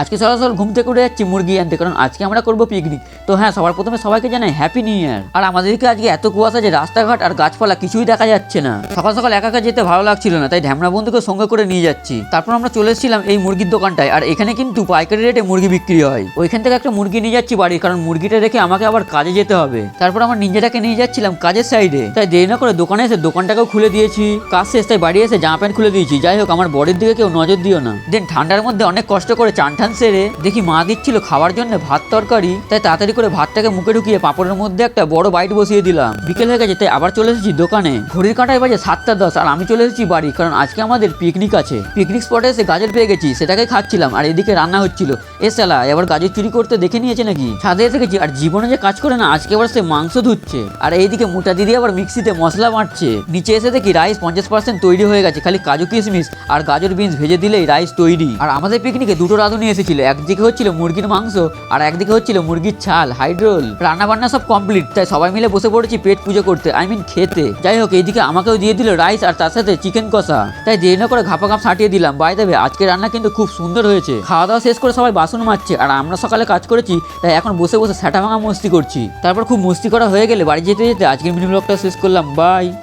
আজকে সকাল সকাল ঘুম থেকে উঠে যাচ্ছি মুরগি আনতে, কারণ আজকে আমরা করবো পিকনিক। তো হ্যাঁ, সবার প্রথমে সবাইকে জানাই হ্যাপি নিউ ইয়ার। আর আমাদেরকে আজকে এত কুয়াশা যে রাস্তাঘাট আর গাছপালা কিছুই দেখা যাচ্ছে না। সকাল সকাল একা একা যেতে ভালো লাগছিল না, তাই ঢ্যামনা বন্ধুকে সঙ্গে করে নিয়ে যাচ্ছি। তারপর আমরা চলে এসেছিলাম এই মুরগির দোকানটায়, আর এখানে কিন্তু পাইকারি রেটে মুরগি বিক্রি হয়। ওইখান থেকে একটা মুরগি নিয়ে যাচ্ছি বাড়ি, কারণ মুরগিটা রেখে আমাকে আবার কাজে যেতে হবে। তারপর আমার নিজেটাকে নিয়ে যাচ্ছিলাম কাজের সাইডে, তাই দেরি না করে দোকানে এসে দোকানটাকেও খুলে দিয়েছি। কাজ শেষ, তাই বাড়ি এসে জামা প্যান্ট খুলে দিয়েছি। যাই হোক, আমার বডির দিকে কেউ নজর দিও না। দেন ঠান্ডার মধ্যে অনেক কষ্ট করে চান ঠান সেরে দেখি মা দিচ্ছিল খাওয়ার জন্য ভাত তরকারি, তাই তাড়াতাড়ি করে ভাতটাকে মুখে ঢুকিয়ে পাঁপড়ের মধ্যে একটা বড় বাইট বসিয়ে দিলাম। বিকেল হয়ে গেছে, তাই আবার চলে এসেছি দোকানে। ঘড়ির কাঁটায় বাজে 7:10 আর আমি চলে এসেছি বাড়ি, কারণ আজকে আমাদের পিকনিক আছে। পিকনিক স্পটে এসে গাজর পেয়ে গেছি, সেটাকে খাচ্ছিলাম। আর এদিকে রান্না হচ্ছিল। এ শালা এবার গাজর চুরি করতে দেখে নিয়েছে নাকি। ছাদে এসে গেছি, আর জীবনে যে কাজ করে না, আজকে আবার সে মাংস ধুচ্ছে। আর এইদিকে মোটা দিদি আবার মিক্সিতে মশলা বাটছে। নিচে এসে দেখি রাইস 50% তৈরি হয়ে গেছে, খালি কাজু কিশমিশ আর গাজর বিনস ভেজে দিলেই রাইস তৈরি। আর আমাদের পিকনিকে দুটো রাঁধুনি এসেছিল, একদিকে হচ্ছিল মুরগির মাংস আর একদিকে হচ্ছিল মুরগির ছাল হাইড্রোল। রান্না বান্না সব কমপ্লিট, তাই সবাই মিলে বসে পড়েছি পেট পুজো করতে, খেতে। যাই হোক, এইদিকে আমাকেও দিয়ে দিল রাইস আর তার সাথে চিকেন কষা, তাই দেরি না করে ঘাপা ঘাপ ছাটিয়ে দিলাম। বাই দেবে আজকে রান্না কিন্তু খুব সুন্দর হয়েছে। খাওয়া দাওয়া শেষ করে সবাই বাসন মাজছে, আর আমরা সকালে কাজ করেছি, তাই এখন বসে বসে স্যাটা ভাঙা মস্তি করছি। তারপর খুব মস্তি করা হয়ে গেলে বাড়ি যেতে যেতে আজকের মিনি ব্লগটা শেষ করলাম। বাই।